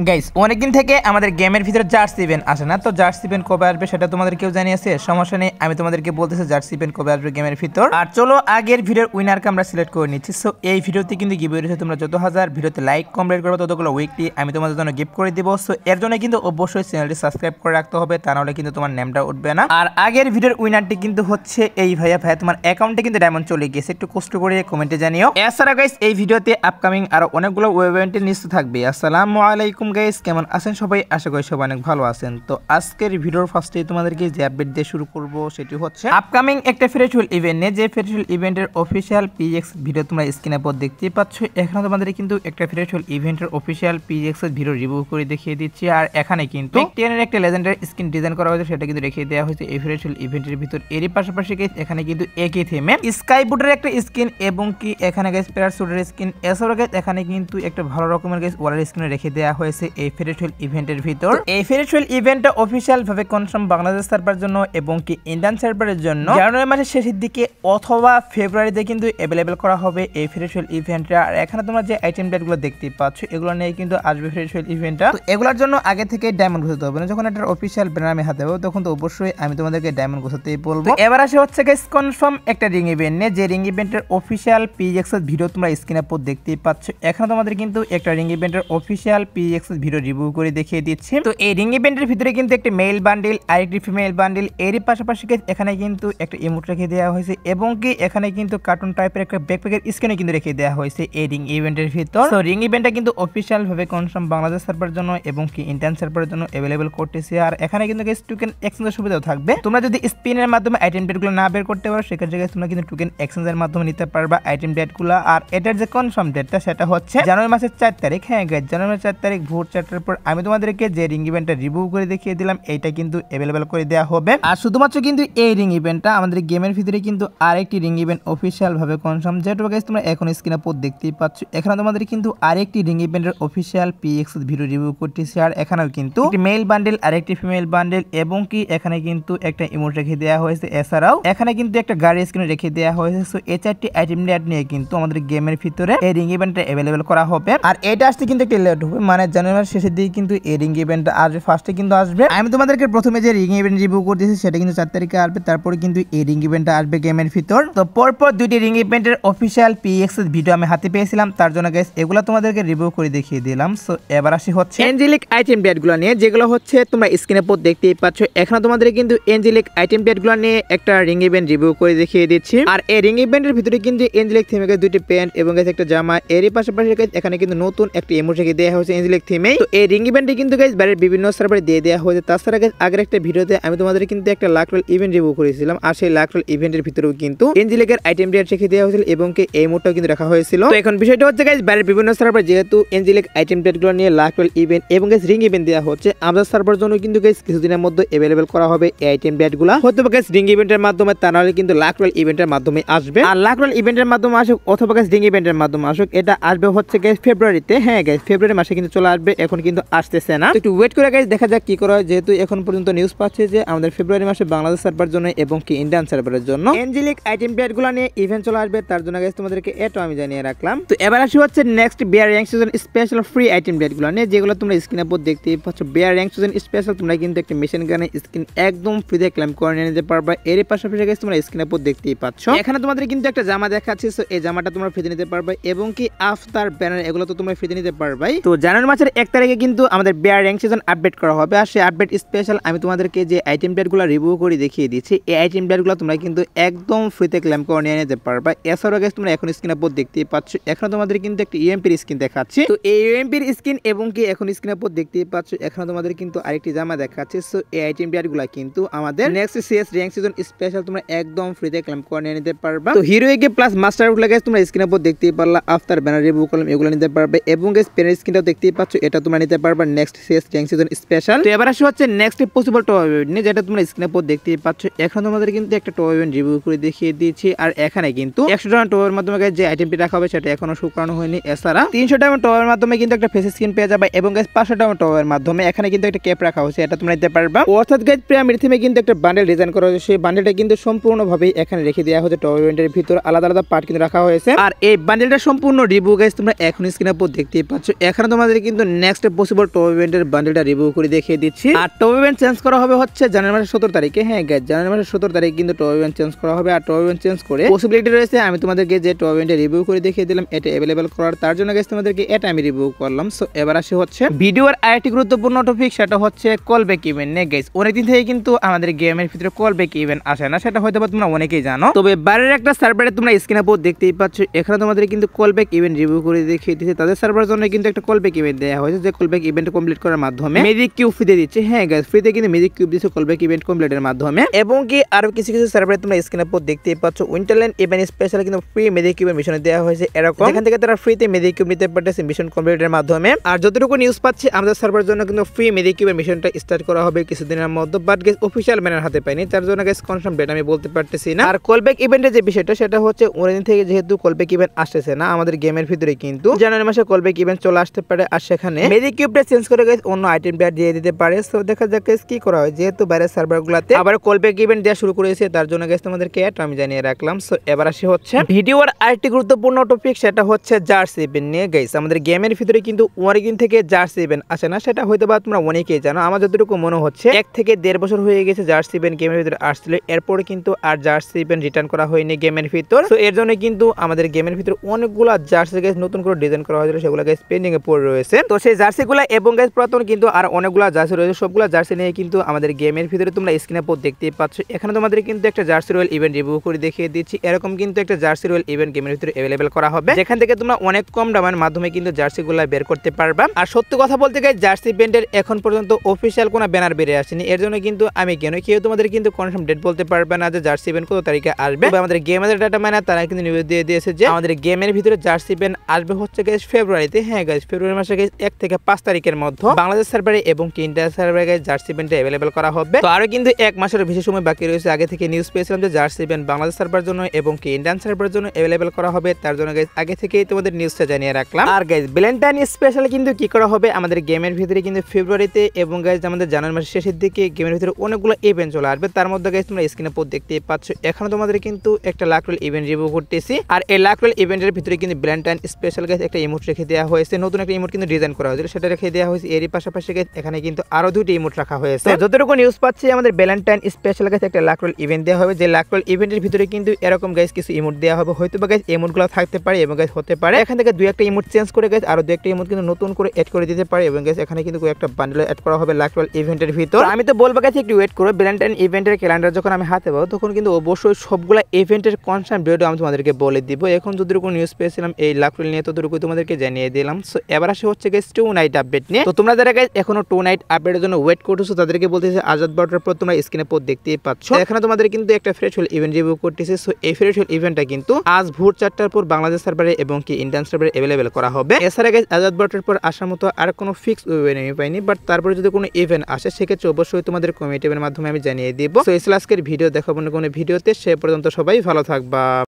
Guys অনেকদিন থেকে আমাদের গেমের ভিতরে জার্সি ইভেন্ট আসে না, তো জার্সি ইভেন্ট কবে আসবে সেটা তোমাদের কেউ জানিয়েছে? সমস্যা নেই, আমি তোমাদেরকে বলতেছি জার্সি ইভেন্ট কবে আসবে গেমের ভিতর। আর চলো আগের ভিডিওর উইনারকে আমরা সিলেক্ট করে নিচ্ছি। সো এই ভিডিওতে কিন্তু গিভওয়ে রয়েছে, তোমরা যত হাজার ভিডিওতে লাইক কমপ্লিট করবে ততগুলো উইকলি আমি তোমাদের জন্য গিফট করে দিব। সো এর জন্য কিন্তু অবশ্যই চ্যানেলটি সাবস্ক্রাইব করে রাখতে হবে, তা নাহলে কিন্তু তোমার নেমটা উঠবে না। আর আগের ভিডিওর উইনারটি কিন্তু হচ্ছে এই ভাইয়া তোমার অ্যাকাউন্টে কিন্তু ডায়মন্ড চলে গিয়েছে, একটু কষ্ট করে কমেন্টে জানিও। এছাড়া গাইস এই ভিডিওতে আপকামিং আরো অনেকগুলো ওয়েব ইভেন্টের নিউজ থাকবে। আসসালামু আলাইকুম গাইস, কেমন আছেন সবাই? আশা করি সবাই অনেক ভালো আছেন। তো আজকের ভিডিওর ফার্স্টে তোমাদেরকে যে আপডেট দিয়ে শুরু করব সেটি হচ্ছে আপকামিং একটা ফেস্টিভ্যাল ইভেন্ট নিয়ে, যে ফেস্টিভ্যাল ইভেন্টের অফিশিয়াল পিএক্স ভিডিও তোমরা স্ক্রিনে পর দেখতে পাচ্ছ। এখানে তোমাদের কিন্তু একটা ফেস্টিভ্যাল ইভেন্টের অফিশিয়াল পিএক্স এর ভিডিও রিভিউ করে দেখিয়ে দিচ্ছি। আর এখানে কিন্তু টেনের একটা লেজেন্ডারি স্কিন ডিজাইন করা হয়েছে, সেটা কিন্তু রেখে দেওয়া হয়েছে এই ফেস্টিভ্যাল ইভেন্টের ভিতর। এরই পাশাপাশি এখানে কিন্তু একই থিমে স্কাই বুটের একটা স্কিন এবং কি এখানে গাইস প্যারাসুটের স্কিন, এছাড়াও গাইস এখানে কিন্তু একটা ভালো রকমের গাইস ওয়ালের স্কিন রেখে দেওয়া হয়েছে এই ফেস্টিভ্যাল ইভেন্টের ভিতর। এই ফেস্টিভ্যাল ইভেন্টটা অফিশিয়াল ভাবে কনফার্ম বাংলাদেশ সার্ভারের জন্য এবং কি ইন্ডিয়ান সার্ভারের জন্য জানুয়ারি মাসের শেষের দিকে অথবা ফেব্রুয়ারিতে কিন্তু অ্যাভেলেবেল করা হবে এই ফেস্টিভ্যাল ইভেন্টটা। আর এখানে তোমরা যে আইটেম ডেটগুলো দেখতে পাচ্ছ এগুলো নিয়ে কিন্তু আসবে ফেস্টিভ্যাল ইভেন্টটা। তো এগুলোর জন্য আগে থেকে ডায়মন্ড ঘোষাতে হবে না, যখন একটা অফিশিয়াল ব্যানার আমি হাতে পাবো তখন তো অবশ্যই আমি তোমাদেরকে ডায়মন্ড ঘোষাতেই বলবো। এবার আসে হচ্ছে গাইস কনফার্ম একটা রিং ইভেন্ট নিয়ে, যে রিং ইভেন্টের অফিশিয়াল পিএক্স এর ভিডিও তোমরা স্ক্রিনে পর দেখতেই পাচ্ছ। এখানে তোমাদের কিন্তু একটা রিং ইভেন্টের অফিশিয়াল পিএক্স এর ভিডিও রিভিউ করে দেখিয়ে দিচ্ছি। তো এই রিং ইভেন্টের ভিতরে কিন্তু একটা মেল বান্ডিল আর একটি ফিমেল বান্ডিল, এরই পাশাপাশি এখানে কিন্তু একটা ইমোট রেখে দেওয়া হয়েছে এবং কি এখানে কিন্তু কার্টুন টাইপের একটা ব্যাকপ্যাকের স্ক্রিনে কিন্তু রেখে দেওয়া হয়েছে এই রিং ইভেন্টের ভিতর। তো রিং ইভেন্টটা কিন্তু অফিশিয়াল ভাবে কনফার্ম বাংলাদেশ সার্ভারের জন্য এবং কি ইন্ডিয়ান সার্ভারের জন্য অ্যাভেলেবল করতেছে। আর এখানে কিন্তু গাইস টোকেন এক্সচেঞ্জের সুবিধাও থাকবে। তোমরা যদি স্পিনের মাধ্যমে আইটেম ডেটগুলো না বের করতে পারো সেক্ষেত্রে গাইস তোমরা কিন্তু টোকেন এক্সচেঞ্জের মাধ্যমে নিতে পারবা আইটেম ডেটগুলো। আর এটার যে কনফার্ম ডেটটা সেটা হচ্ছে জানুয়ারি মাসের 4 তারিখ। হ্যাঁ গাইস, জানুয়ারি 4 তারিখ ভোর 4টার পর আমি তোমাদেরকে যে রিং ইভেন্টটা রিভিউ করে দেখিয়ে দিলাম এইটা কিন্তু অ্যাভেলেবল করে দেওয়া হবে। আর শুধুমাত্র কিন্তু এই রিং ইভেন্টটা আমাদের গেমের ভিতরে কিন্তু আরেকটি রিং ইভেন্ট অফিশিয়াল ভাবে কনফার্ম, যেটা গাইস তোমরা এখন স্ক্রিনে পর দেখতেই পাচ্ছ। এখানে তোমাদের কিন্তু আরেকটি রিং ইভেন্টের অফিশিয়াল পিএক্স ভিডিও রিভিউ করতেছি। আর এখানেও কিন্তু একটি মেল বান্ডেল আর একটি ফিমেল বান্ডেল এবং কি এখানে কিন্তু একটা ইমোট রেখে দেওয়া হয়েছে। এছাড়াও এখানে কিন্তু একটা গাড়ি স্ক্রিন রেখে দেওয়া হয়েছে। সো এই 4টি আইটেম ডেট নিয়ে কিন্তু আমাদের গেমের ভিতরে এই রিং ইভেন্টটা অ্যাভেলেবল করা হবে। আর এটা আসতে কিন্তু একটু লেট হবে, মানে জানুয়ারির শেষের দিকে কিন্তু এই রিং ইভেন্টটা আসবে, ফার্স্টে কিন্তু আসবে। আমি তোমাদেরকে প্রথমে যে রিং ইভেন্ট রিভিউ করতেছি সেটা কিন্তু 4 তারিখে আসবে, তারপরে কিন্তু এই রিং ইভেন্টটা আসবে গেমের ভিতর। তো পরপর দুইটি রিং ইভেন্টের অফিশিয়াল পিএক্স ভিডিও আমি হাতে পেয়েছিলাম, তার জন্য গাইস এগুলো তোমাদেরকে রিভিউ করে দেখিয়ে দিলাম। সো এবার আসি হচ্ছে এঞ্জেলিক আইটেম ডেটগুলো নিয়ে, যেগুলো হচ্ছে তোমরা স্ক্রিনে পর দেখতেই পাচ্ছ। এখানে তোমাদের কিন্তু এঞ্জেলিক আইটেম ডেটগুলো নিয়ে একটা রিং ইভেন্ট রিভিউ করে দেখিয়ে দিচ্ছি। আর এই রিং ইভেন্টের ভিতরে কিন্তু এঞ্জেলিক থিমে দুইটি প্যান্ট এবং গাইস একটা জামা, এরই পাশাপাশি গাইস এখানে কিন্তু নতুন একটা ইমোট রেখে দেওয়া হয়েছে এঞ্জেলিক থিমে। তো এই রিং ইভেন্টে কিন্তু গাইস বাইরের বিভিন্ন সার্ভারে দিয়ে দেওয়া হয়েছে। তাছাড়া গাইস আগের একটা ভিডিওতে আমি তোমাদের কিন্তু একটা লাকরোল ইভেন্ট রিভিউ করেছিলাম, আর সেই লাকরোল ইভেন্টের ভিতরেও কিন্তু এঞ্জেলিকের আইটেম ডেট রেখে দেওয়া হয়েছিল এবং কি এই মোডটাও কিন্তু রাখা হয়েছিল। তো এখন বিষয়টা হচ্ছে গাইস বাইরের বিভিন্ন সার্ভার যেহেতু এঞ্জেলিক আইটেম ডেটগুলো নিয়ে লাকরোল ইভেন্ট এবং গাইস রিং ইভেন্ট দেওয়া হচ্ছে, আমাদের সার্ভার জন্য কিন্তু গাইস কিছুদিনের মধ্যে অ্যাভেলেবল করা হবে এই আইটেম ডেটগুলো। হয়তো গাইস রিং ইভেন্টের মাধ্যমে, তা নাহলে কিন্তু লাকরোল ইভেন্টের মাধ্যমে আসবে। আর লাকরোল ইভেন্টের মাধ্যমে আসুক অথবা গাইস রিং ইভেন্টের মাধ্যমে আসুক, এটা আসবে হচ্ছে গাইস ফেব্রুয়ারিতে। হ্যাঁ গাইস, ফেব্রুয়ারি মাসে কিন্তু চলে আসবে, এখন কিন্তু আসতেছে না। একটু ওয়েট করে গাইস দেখা যাক কি করা হয়, যেহেতু এখন পর্যন্ত নিউজ পাচ্ছে যে আমাদের ফেব্রুয়ারি মাসে বাংলাদেশ সার্ভারের জন্য এবং কি ইন্ডিয়ান সার্ভারের জন্য এঞ্জেলিক আইটেম ডেটগুলো নিয়ে ইভেন্ট চলে আসবে, তার জন্য গাইস তোমাদেরকে এটা আমি জানিয়ে রাখলাম। তো এবার আসি হচ্ছে নেক্সট বিয়ার rank season special free item ডেটগুলো নিয়ে, যেগুলো তোমরা স্ক্রিনের উপর দেখতেই পাচ্ছ। বিয়ার র্যাঙ্ক সিজন স্পেশাল তোমরা কিন্তু একটা মেশিন গানে স্কিন একদম ফ্রিতে ক্লেম করে নিয়ে নিতে পারবা। এর পাশাপাশি গাইস তোমরা স্ক্রিনের উপর দেখতেই পাচ্ছ এখানে তোমাদের কিন্তু একটা জামা দেখাচ্ছে। সো এই জামাটা তোমরা ফ্রিতে নিতে পারবে এবং কি আফতার ব্যানার এগুলো তো তোমরা ফ্রিতে নিতে পারবাই। তো জানুয়ারি মাসের 1 তারিখে কিন্তু আমাদের বিয়ার র্যাঙ্ক সিজন আপডেট করা হবে। আর সেই আপডেট স্পেশাল আমি তোমাদেরকে যে আইটেম ডেটগুলো রিভিউ করে দেখিয়ে দিচ্ছি, এই আইটেম ডেটগুলো তোমরা কিন্তু একদম ফ্রিতে ক্লেম করে নিয়ে নিতে পারবা। এছাড়াও গাইস তোমরা এখন স্ক্রিনের উপর দেখতেই পাচ্ছ এখানে তোমাদের কিন্তু একটা ইএমপির স্কিন দেখাচ্ছে। তো এই ইএমপির স্কিন এবং কি এখন স্ক্রিনের উপর দেখতেই পাচ্ছ এখানে তোমাদের কিন্তু আরেকটি জামা দেখাচ্ছে। সো এই আইটেম ডেটগুলো কিন্তু আমাদের next CS rank season special তোমরা একদম ফ্রিতে ক্লেম করে নিয়ে নিতে পারবা। তো হিরোইকে প্লাস মাস্টার উঠলে গাইস তোমরা স্ক্রিনের উপর দেখতেই পারলা, আফটার ব্যানার রিভিউ করলাম এগুলো নিতে পারবে এবং গাইস পেনের স্কিনটাও দেখতেই পাচ্ছ, এটা তোমরা নিতে পারবা next CS rank season special. তো এবার আসি হচ্ছে নেক্সট পসিবল টপ ইভেন্ট নিয়ে, যেটা তোমরা স্ক্রিনের উপর দেখতেই পাচ্ছ। এখন তোমাদের কিন্তু একটা টপ ইভেন্ট রিভিউ করে দেখিয়ে দিয়েছি। আর এখানে কিন্তু 100 ডায়মন্ড টপের মাধ্যমে যে আইটেমটি রাখা হবে সেটা এখনো শো করানো হয়নি। এছাড়া 300 ডায়মন্ড টপের মাধ্যমে কিন্তু একটা ফেস স্কিন পেয়ে যাবে এবং গাইস 500 ডায়মন্ড টপের মাধ্যমে এখানে কিন্তু একটা ক্যাপ রাখা হয়েছে, এটা তোমরা নিতে পারবা। অর্থাৎ গাইস প্রিমিয়াম থিমে কিন্তু একটা বান্ডেল ডিজাইন করা হয়েছে, সেই বান্ডেলটা কিন্তু সম্পূর্ণভাবে এখানে রেখে দেওয়া হয়েছে। টপ ইভেন্টের ভিতর আলাদা আলাদা পার্ট কিন্তু রাখা হয়েছে। আর এই বান্ডেলটা সম্পূর্ণ রিভিউ গাইস তোমরা এখন স্ক্রিনের উপর দেখতেই পাচ্ছ। এখানে তোমাদের কিন্তু নেক্সট পসিবল টপ ইভেন্টের বান্ডেলটা রিভিউ করে দেখিয়ে দিচ্ছি। আর টপ ইভেন্ট চেঞ্জ করা হবে হচ্ছে জানুয়ারি মাসের 17 তারিখে। হ্যাঁ গাইস, জানুয়ারি মাসের 17 তারিখে কিন্তু টপ ইভেন্ট চেঞ্জ করা হবে। আর টপ ইভেন্ট চেঞ্জ করে পসিবিলিটি রয়েছে আমি তোমাদেরকে যে টপ ইভেন্টে রিভিউ করে দেখিয়ে দিলাম এটা अवेलेबल করার, তার জন্য গাইস তোমাদেরকে এটা আমি রিভিউ করলাম। সো এবার আসি হচ্ছে ভিডিওর আরেকটি গুরুত্বপূর্ণ টপিক, সেটা হচ্ছে কল ব্যাক ইভেন্ট। নে গাইস, অনেকদিন থেকে কিন্তু আমাদের গেমের ভিতরে কল ব্যাক ইভেন্ট আসে না, সেটা হয়তো তোমরা অনেকেই জানো। তবে বাইরের একটা সার্ভারে তোমরা স্ক্রিনে উপর দেখতেই পাচ্ছ, এখানে তোমাদের কিন্তু কল ব্যাক ইভেন্ট রিভিউ করে দেখিয়ে দিচ্ছে। তাদের সার্ভারের জন্য কিন্তু একটা কল ব্যাক ইভেন্ট দেওয়া হয়েছে, যে কল ব্যাক ইভেন্ট কমপ্লিট করার মাধ্যমে ম্যাজিক কিউব ফ্রিতে দিচ্ছে। হ্যাঁ গাইস, ফ্রিতে কিন্তু ম্যাজিক কিউব দিচ্ছে কল ব্যাক ইভেন্ট কমপ্লিটের মাধ্যমে। এবং কি আরো কিছু কিছু সার্ভারে তোমরা স্ক্রিনে উপর দেখতেই পাচ্ছ উইন্টারল্যান্ড ইভেন্ট স্পেশাল কিন্তু ফ্রি ম্যাজিক কিউবের মিশন দেওয়া হয়েছে এরকম, যেখান থেকে তারা ফ্রিতে ম্যাজিক কিউব নিতে পারতেছে মিশন কমপ্লিটের মাধ্যমে। আর যতটুকু নিউজ পাচ্ছি আমাদের সার্ভারের জন্য কিন্তু ফ্রি ম্যাজিক কিউবের মিশনটা স্টার্ট করা হবে কিছুদিনের মধ্যে, বাট গাইস অফিশিয়াল ম্যানের হাতে পাইনি, তার জন্য গাইস কনফার্ম ডেট আমি বলতে পারতেছি না। আর কল ব্যাক ইভেন্টের যে বিষয়টা সেটা হচ্ছে অনেকদিন থেকে যেহেতু কল ব্যাক ইভেন্ট আসতেছে না আমাদের গেমের ভিতরে, কিন্তু জানুয়ারি মাসে কল ব্যাক ইভেন্ট চলে আসতে পারে। আর সেখানে ম্যাজিক কিউবটা চেঞ্জ করে গাইস অন্য আইটেম প্যাড দিয়ে দিতে পারে। সো দেখা যাক গাইস কি করা হয়, যেহেতু বাইরের সার্ভারগুলোতে আবার কল ব্যাক ইভেন্ট দেওয়া শুরু করেছে, তার জন্য গাইস তোমাদেরকে এটা আমি জানিয়ে রাখলাম। সো এবার আসি হচ্ছে ভিডিওর আরেকটি গুরুত্বপূর্ণ টপিক, সেটা হচ্ছে জার্সি ইভেন্ট নিয়ে। গাইস আমাদের গেমের ভিতরে কিন্তু অনেকদিন থেকে জার্সি ইভেন্ট আসে না, সেটা হয়তো বা তোমরা অনেকেই জানো। আমার যতটুকু মনে হচ্ছে 1 থেকে 1.5 বছর হয়ে গেছে জার্সি ইভেন্ট গেমের ভিতরে আসছিল, এরপরে কিন্তু আর জার্সি ইভেন্ট রিটার্ন করা হয়নি গেমের ভিতর। তো এর জন্য কিন্তু আমাদের গেমের ভিতরে অনেকগুলো জার্সি গাইস নতুন করে ডিজাইন করা হয়েছিল, সেগুলো গাইস পেন্ডিং এ পড়ে রয়েছে। তো সেই জার্সিগুলো এবং গাইস পুরাতন কিন্তু আর অনেকগুলো জার্সি রয়েছে, সবগুলো জার্সি নিয়ে কিন্তু আমাদের গেমের ভিতরে তোমরা স্ক্রিনে পর দেখতেই পাচ্ছ। এখানে তোমাদের কিন্তু একটা জার্সি রয়্যাল ইভেন্ট রিভিউ করে দেখিয়ে দিচ্ছি। এরকম কিন্তু একটা জার্সি রয়্যাল ইভেন্ট গেমের ভিতরে अवेलेबल করা হবে, যেখান থেকে তোমরা অনেক কম দামের মাধ্যমে কিন্তু জার্সিগুলো বের করতে পারবা। আর সত্যি কথা বলতে গাইস জার্সি ইভেন্টের এখন পর্যন্ত অফিশিয়াল কোনো ব্যানার বেরিয়ে আসেনি, এর জন্য কিন্তু আমি কেউ তোমাদের কিন্তু কনফার্ম ডেট বলতে পারবে না যে জার্সি ইভেন্ট কত তারিখে আসবে। আমাদের গেমের ডাটা মাইনার তারা কিন্তু নিউজ দিয়ে দিয়েছে যে আমাদের গেমের ভিতরে জার্সি ইভেন্ট আসবে হচ্ছে গাইস ফেব্রুয়ারিতে। হ্যাঁ গাইস, ফেব্রুয়ারি মাসে গাইস 1 থেকে 5 তারিখের মধ্যে বাংলাদেশ সার্ভারে এবং ইন্ডিয়া সার্ভারে গাইস জার্সি ইভেন্ট अवेलेबल করা হবে। তো আরো কিন্তু 1 মাসের বেশি সময় বাকি রয়েছে। আগে থেকে নিউজ পেয়েছিলাম যে জার্সি ইভেন্ট বাংলাদেশ সার্ভারের জন্য এবং ইন্ডিয়ান সার্ভারের জন্য अवेलेबल করা হবে, তার জন্য গাইস আগে থেকেই তোমাদের নিউজটা জানিয়ে রাখলাম। আর গাইস ভ্যালেন্টাইন স্পেশাল কিন্তু কি করা হবে আমাদের গেমের ভিতরে কিন্তু ফেব্রুয়ারিতে, এবং গাইস আমাদের জানুয়ারি মাসের শেষের দিকে গেমের ভিতরে অনেকগুলো ইভেন্ট চলে আসবে। তার মধ্যে গাইস তোমরা স্ক্রিনে পর দেখতেই পাচ্ছ, এখানে তোমাদের কিন্তু একটা লাক রয়্যাল ইভেন্ট রিভিউ করতেছি। আর এই লাক রয়্যাল ইভেন্টের ভিতরে কিন্তু ভ্যালেন্টাইন স্পেশাল গাইস একটা ইমোট রেখে দেওয়া হয়েছে, নতুন একটা ইমোট কিন্তু ডিজাইন করা হয়েছিল, সেটা রেখে দেওয়া হয়েছে। এরই পাশাপাশি গাইস এখানে কিন্তু আরো দুটি ইমোট রাখা হয়েছে। যতটুকু নিউজ পাচ্ছি আমাদের ভ্যালেন্টাইন স্পেশাল গাইস একটা লাক রয়্যাল ইভেন্ট দেওয়া হবে, যে লাক রয়্যাল ইভেন্টের ভিতরে কিন্তু এরকম গাইস কিছু ইমোট দেওয়া হবে, হয়তো বা গাইস ইমোটগুলো থাকতে পারে এবং গাইস হতে পারে এখান থেকে দুই একটা ইমোট চেঞ্জ করে গাইস আরো দুই একটা ইমোট কিন্তু নতুন করে এড করে দিতে পারে, এবং গাইস এখানে কিন্তু একটা বান্ডেল এড করা হবে লাক রয়্যাল ইভেন্টের ভিতর। আমি তো বলবো গাইস একটু ওয়েট করো, ভ্যালেন্টাইন ইভেন্টের ক্যালেন্ডার যখন আমি হাতে পাবো তখন কিন্তু অবশ্যই সবগুলা ইভেন্টের কনসার্ন ভিডিও আমি তোমাদেরকে বলে দিব। এখন যতটুকু নিউজ পেয়েছিলাম এই লাক রয়্যাল নিয়ে ততটুকু তোমাদেরকে জানিয়ে দিলাম। সো এবার আসে হচ্ছে গাইস 2 নাইট আপডেট নিয়ে। তো তোমরা যারা গাইস এখনো 2 নাইট আপডেটের জন্য ওয়েট করতেছো তাদেরকে বলতেছি আজাদ বর্ডার পর তোমরা স্ক্রিনে পর দেখতেই পাচ্ছ, এখানে তোমাদের কিন্তু একটা ফ্রেশ হোল ইভেন্ট রিভিউ করতেছে। সো এই ফ্রেশ হোল ইভেন্টটা কিন্তু আজ ভোর 4টার পর বাংলাদেশ সার্ভারে এবং ইন্ডিয়ান সার্ভারে अवेलेबल করা হবে। এছাড়া গাইস আজাদ বর্ডার পর আসার মতো আর কোনো ফিক্স ইভেন্ট আমি পাইনি, বাট তারপরে যদি কোনো ইভেন্ট আসে সেক্ষেত্রে অবশ্যই তোমাদের কমিটি এর মাধ্যমে আমি জানিয়ে দিব। সো এই আজকের ভিডিও দেখাবো না কোনো ভিডিওতে, সে পর্যন্ত সবাই ভালো থাকবা।